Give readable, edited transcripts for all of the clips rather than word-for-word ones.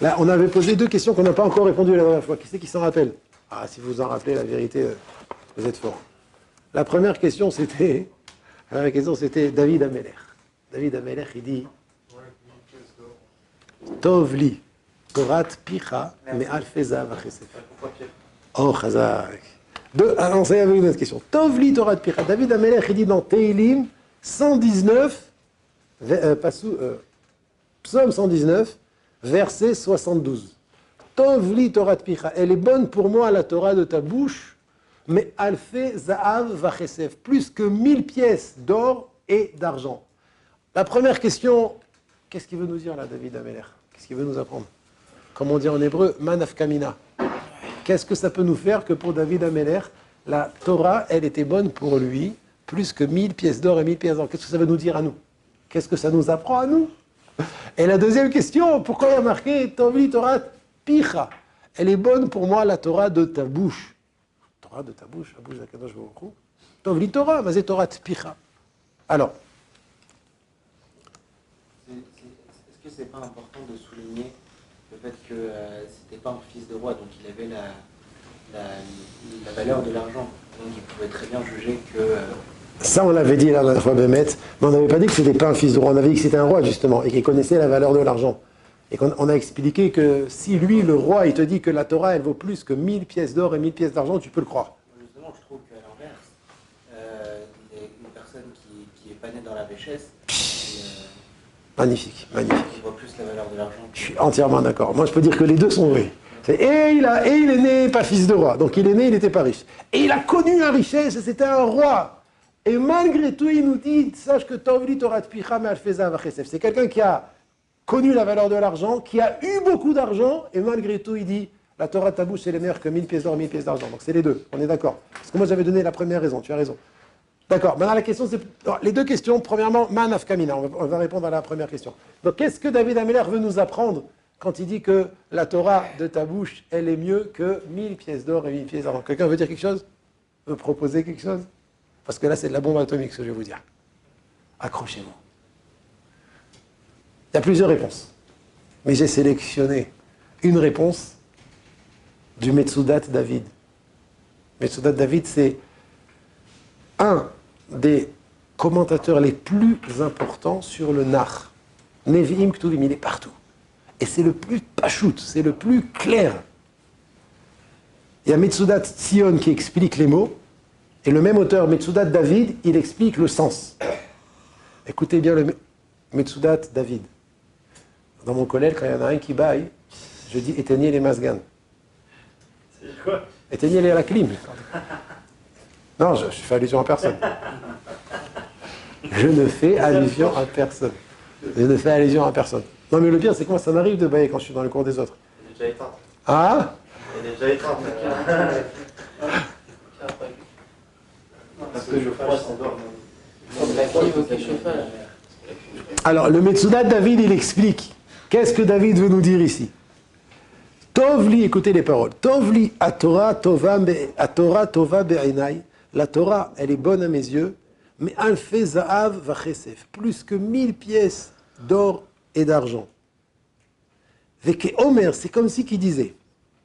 Là, on avait posé deux questions qu'on n'a pas encore répondu la dernière fois. Qui c'est qui s'en rappelle? Ah, si vous vous en rappelez, la vérité, vous êtes fort. La première question, c'était David Ameler. David Ameler, il dit Tov li, Torat picha, me'al feza vachesef. Oh, chazak. Alors, ça y avait une autre question. Tov li, Torat picha. David Ameler, il dit dans Teilim 119, Psaume 119, verset 72. Tov li Torat picha. Elle est bonne pour moi, la Torah de ta bouche, mais alfe za'av vachesef. Plus que 1000 pièces d'or et d'argent. La première question, qu'est-ce qu'il veut nous dire là, David Ameler? Qu'est-ce qu'il veut nous apprendre? Comme on dit en hébreu, manafkamina. Qu'est-ce que ça peut nous faire que pour David Ameler, la Torah, elle était bonne pour lui, plus que 1000 pièces d'or et 1000 pièces d'or? Qu'est-ce que ça veut nous dire à nous? Qu'est-ce que ça nous apprend à nous? Et la deuxième question, pourquoi il y a marqué Tovli Torah Picha? Elle est bonne pour moi, la Torah de ta bouche. Torah de ta bouche, la bouche d'Akadosh Baruch Hu. Tovli Torah, mais c'est Torah Picha. Alors, est-ce que c'est pas important de souligner le fait que c'était pas un fils de roi, donc il avait la valeur de l'argent, donc il pouvait très bien juger que... Ça, on l'avait dit la dernière fois, Bémet, mais on n'avait pas dit que c'était pas un fils de roi, on avait dit que c'était un roi, justement, et qu'il connaissait la valeur de l'argent. Et qu'on a expliqué que si lui, le roi, il te dit que la Torah, elle vaut plus que 1000 pièces d'or et 1000 pièces d'argent, tu peux le croire. Justement, je trouve qu'à l'inverse, une personne qui n'est pas née dans la richesse, Magnifique, magnifique. il voit plus la valeur de l'argent. Je suis entièrement d'accord. Moi, je peux dire que les deux sont vrais. Et il est né pas fils de roi, donc il est né, il n'était pas riche. Et il a connu la richesse, et c'était un roi. Et malgré tout, il nous dit, sache que Tovli Torat Picha Me'alfeza Vachesef. C'est quelqu'un qui a connu la valeur de l'argent, qui a eu beaucoup d'argent, et malgré tout, il dit, la Torah de ta bouche, c'est les meilleurs que 1000 pièces d'or, 1000 pièces d'argent. Donc c'est les deux, on est d'accord. Parce que moi, j'avais donné la première raison, tu as raison. D'accord, maintenant la question, c'est... Alors, les deux questions, premièrement, Manaf Kamina, on va répondre à la première question. Donc qu'est-ce que David Ameler veut nous apprendre quand il dit que la Torah de ta bouche, elle est mieux que 1000 pièces d'or et 1000 pièces d'argent? Quelqu'un veut dire quelque chose? Veut proposer quelque chose? Parce que là, c'est de la bombe atomique, ce que je vais vous dire. Accrochez-vous. Il y a plusieurs réponses. Mais j'ai sélectionné une réponse du Metsudat David. Metsudat David, c'est un des commentateurs les plus importants sur le Nar. Nevi'im Ktuvim, il est partout. Et c'est le plus pachout, c'est le plus clair. Il y a Metsudat Tzion qui explique les mots, et le même auteur, Metsudat David, il explique le sens. Écoutez bien le Metsudat David. Dans mon collège, quand il y en a un qui baille, je dis éteignez les masganes. C'est quoi? Éteignez-les à la clim. Non, je fais allusion à personne. Je ne fais allusion à personne. Je ne fais allusion à personne. Non, mais le pire, c'est que moi, ça m'arrive de bailler quand je suis dans le cours des autres. Il est déjà éteint. Ah? Il est déjà éteint. Parce que je froid s'endort. Alors, le Metsudat David, il explique. Qu'est-ce que David veut nous dire ici? Tovli, écoutez les paroles. Tovli, a Torah tova be'inai. La Torah, elle est bonne à mes yeux, mais alfe za'av vachesef. Plus que 1000 pièces d'or et d'argent. Veke Omer, c'est comme si qui disait,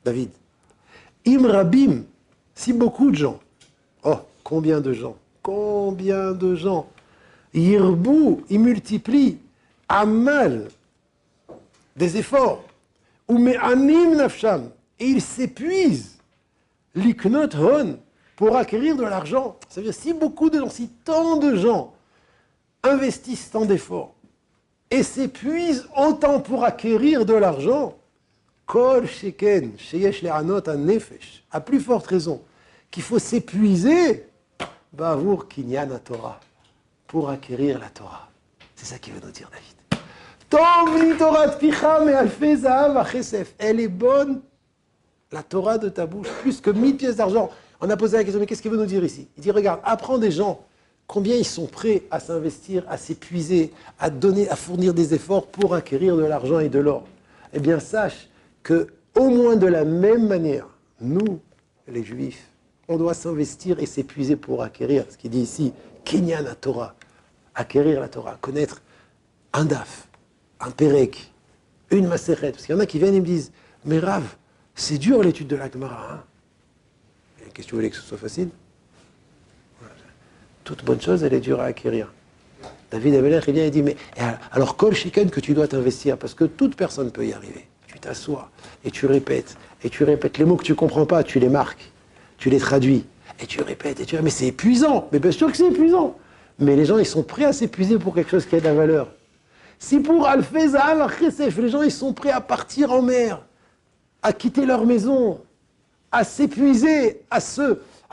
David, Im Rabim, si beaucoup de gens, oh, combien de gens, Yirbu, ils multiplient, Amal, des efforts, ou Me'anim nafsham, et ils s'épuisent, Liknot hon, pour acquérir de l'argent. Ça veut dire, si beaucoup de gens, si tant de gens investissent tant d'efforts, et s'épuisent autant pour acquérir de l'argent, Kol sheken, sheyesh le'anot ha-nefesh, à plus forte raison, qu'il faut s'épuiser, bavour kinyan ha-Torah, pour acquérir la Torah. C'est ça qu'il veut nous dire, David. Tov li Torah picha me'alfei zahav ha-chesef. Elle est bonne, la Torah de ta bouche, plus que 1000 pièces d'argent. On a posé la question, mais qu'est-ce qu'il veut nous dire ici? Il dit, regarde, apprends des gens combien ils sont prêts à s'investir, à s'épuiser, à donner, à fournir des efforts pour acquérir de l'argent et de l'or. Eh bien, sache que, au moins de la même manière, nous, les Juifs, on doit s'investir et s'épuiser pour acquérir, ce qu'il dit ici, Kinyan la Torah, acquérir la Torah, connaître un daf, un pérec, Une Maseret. Parce qu'il y en a qui viennent et me disent, mais Rav, c'est dur l'étude de la Gemara. Hein? Qu'est-ce que tu voulais que ce soit facile? Toute bonne chose, elle est dure à acquérir. David Amelech, il vient et dit, mais alors, Kol Shiken que tu dois t'investir, parce que toute personne peut y arriver. Tu t'assois et tu répètes. Les mots que tu ne comprends pas, tu les marques, tu les traduis, et tu répètes, et tu dis, mais c'est épuisant. Mais bien sûr que c'est épuisant. Mais les gens, ils sont prêts à s'épuiser pour quelque chose qui a de la valeur. Si pour Alfez Zahav Chesef, les gens, ils sont prêts à partir en mer, à quitter leur maison, à s'épuiser, à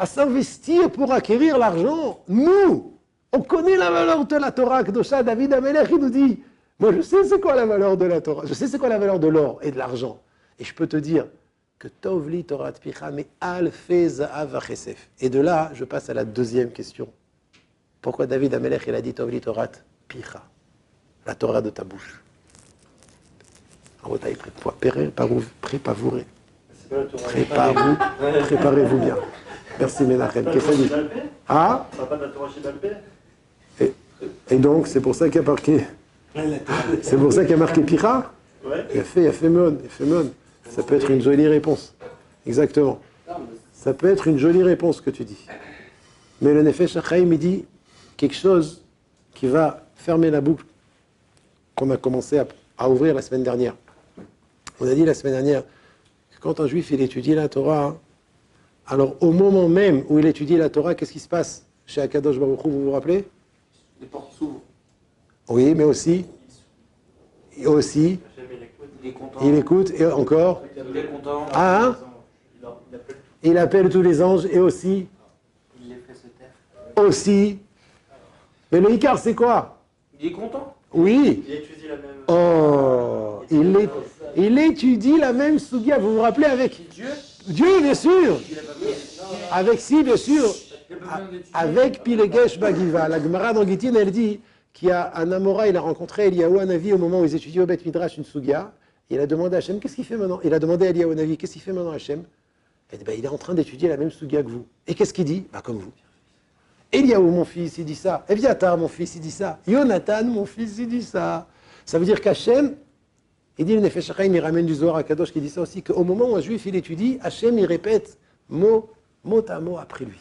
s'investir pour acquérir l'argent. Nous, on connaît la valeur de la Torah. Kedosha, David Amelech, il nous dit, moi je sais c'est quoi la valeur de la Torah, je sais c'est quoi la valeur de l'or et de l'argent. Et je peux te dire que Tovli Torah Tpicha, mais Alfez Zahav Chesef. Et de là, je passe à la deuxième question. Pourquoi David Amelech, il a dit Tovli Torah Tpicha, la Torah de ta bouche? Préparez-vous bien. Merci Menachem. Qu'est-ce que ça dit? Ah? Ça va pas de la Torah chez Balpé? Et donc, c'est pour ça qu'il y a marqué. C'est pour ça qu'il y a marqué Picha? Ouais. Il a fait Mon. Ça peut être une jolie réponse. Exactement. Ça peut être une jolie réponse que tu dis. Mais le Nefesh HaChaim, il dit quelque chose qui va fermer la boucle qu'on a commencé à ouvrir la semaine dernière. On a dit la semaine dernière que quand un juif il étudie la Torah, alors au moment même où il étudie la Torah, qu'est-ce qui se passe chez Akadosh Baruch Hu, vous vous rappelez? Les portes s'ouvrent. Oui, mais aussi, Il est content. il écoute, et encore, Il est content. ah, hein? Il appelle tous les anges, et aussi, Il les fait se taire. aussi, mais le Icar c'est quoi? Il est content. Oui, Il étudie la même. oh, il étudie la même Sugia, vous vous rappelez avec Dieu, Dieu, bien sûr, il a pas besoin d'étudier. avec si, bien sûr, Il a pas besoin d'étudier. avec Pilegesh Bagiva. La Gemara dans Gittin, elle dit qu'il y a un Amora, il a rencontré Eliyahu Hanavi au moment où ils étudiaient au Beth Midrash une Sugia. Il a demandé à Hachem, qu'est-ce qu'il fait maintenant? Il a demandé à Eliyahu Hanavi, qu'est-ce qu'il fait maintenant Hachem? Il a dit, il est en train d'étudier la même Sugia que vous. Et qu'est-ce qu'il dit? Comme vous. Eliyahu, mon fils, il dit ça. Eviatar, mon fils, il dit ça. Yonatan, mon fils, il dit ça. Ça veut dire qu'Hachem, il dit le Nefesh HaChaim, il ramène du Zohar à Kadosh qui dit ça aussi, qu'au moment où un juif il étudie, Hachem il répète mot à mot après lui.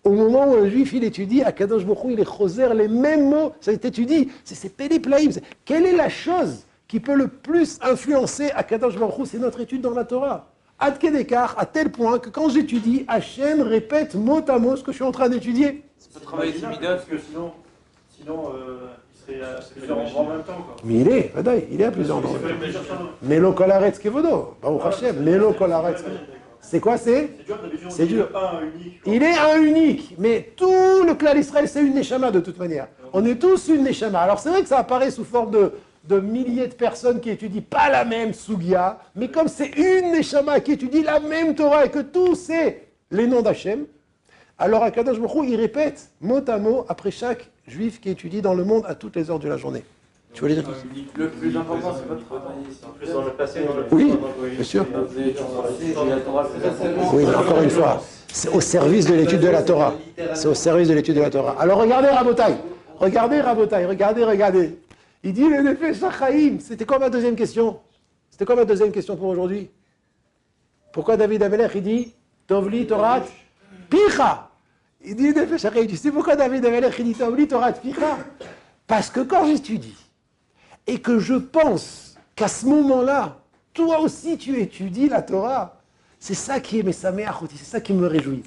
Au moment où un juif il étudie, à Kadosh Baruch Hu, il est choser les mêmes mots, ça étudie, c'est Péléplaïm. Quelle est la chose qui peut le plus influencer à Kadosh Baruch Hu? C'est notre étude dans la Torah. Ad Kedekar, à tel point que quand j'étudie, Hachem répète mot à mot ce que je suis en train d'étudier. C'est pas travailler timide. Parce que sinon il serait à plusieurs endroits en même temps. Quoi. Mais il est à plusieurs endroits. Il faut chercher un autre. Melo kol haaretz kevodo, Baruch Hashem, Melo kol haaretz kevodo. C'est quoi c'est? C'est dur d'habitude, on C'est dit dur. un unique. Il est un unique, mais tout le clan d'Israël, c'est une Neshama de toute manière. On est tous une Neshama. Alors c'est vrai que ça apparaît sous forme de milliers de personnes qui étudient pas la même Sugia, mais comme c'est une Neshama qui étudie la même Torah et que tous c'est les noms d'Hachem, alors Akadosh Baruch Hu, il répète mot à mot après chaque juif qui étudie dans le monde à toutes les heures de la journée. Tu voulais dire tout ça? Le plus important, c'est votre travail. En plus dans le passé, dans le Oui, bien sûr. Oui, mais encore une fois, c'est au service de l'étude de la Torah. C'est au service de l'étude de la Torah. Alors regardez Rabotai. Regardez. Il dit le Nefesh HaChaim. C'était quoi ma deuxième question? C'était quoi ma deuxième question pour aujourd'hui? Pourquoi David Amelech, il dit Tovli Torah Picha? Il dit Nefesh HaChaim. Tu sais pourquoi David Amelech, il dit Tovli Torah Picha? Parce que quand j'étudie, et que je pense qu'à ce moment-là, toi aussi tu étudies la Torah, c'est ça qui est mes sameachoti, c'est ça qui me réjouit.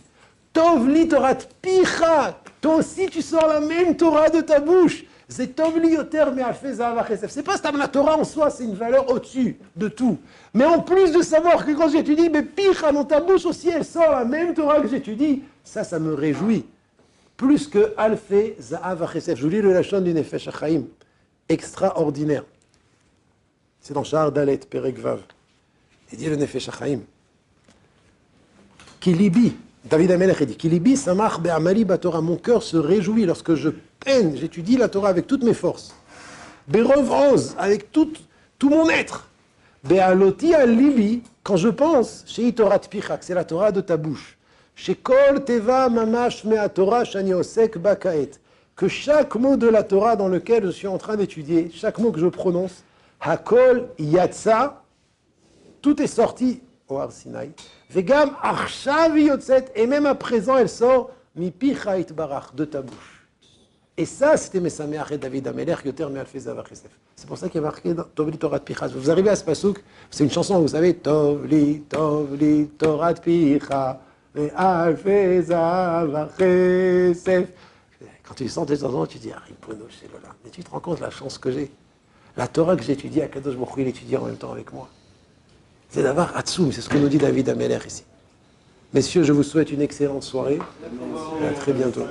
Tov li Torah picha, toi aussi tu sors la même Torah de ta bouche. C'est tov li yoter me'alfei zahav chesef. C'est pas la Torah en soi, c'est une valeur au-dessus de tout. Mais en plus de savoir que quand j'étudie, mais picha dans ta bouche aussi, elle sort la même Torah que j'étudie, ça me réjouit. Plus que alfei zahav chesef. Je vous lis le lachon du Nefesh HaChaim. Extraordinaire. C'est dans Shahar Dalet, Perek Vav. Il dit le Nefesh HaChaim. Kilibi, David Amelech il dit, Kilibi samach be'amali b'Torah. Mon cœur se réjouit lorsque je peine, j'étudie la Torah avec toutes mes forces. Berov oz, avec tout mon être. Be'aloti al-libi, quand je pense, chez Torah Tpichak, c'est la Torah de ta bouche. Chez Kol Teva Mamash Mea Torah Shani Osek Bakaet. Que chaque mot de la Torah dans lequel je suis en train d'étudier, chaque mot que je prononce, Hakol yatsa, tout est sorti au Har Sinaï. Vegam achshav yotzet, et même à présent elle sort mi picha itbarach, de ta bouche. Et ça, c'était Mesameach et David Amelech, Yoter Me'alfei Zavar Chesef. C'est pour ça qu'il y a marqué dans Tov li Torat Picha. Vous arrivez à ce pasouk, c'est une chanson, vous savez, Tov li Torat Picha, Me'alfei Zavar Chesef. Quand tu sens tes chansons, tu dis, Ribono Shel Olam. Mais tu te rends compte de la chance que j'ai. La Torah que j'ai étudiée, Akadosh Baruch Hu, il étudie en même temps avec moi. C'est d'avoir Hatsoum, c'est ce que nous dit David Amelech ici. Messieurs, je vous souhaite une excellente soirée et à très bientôt.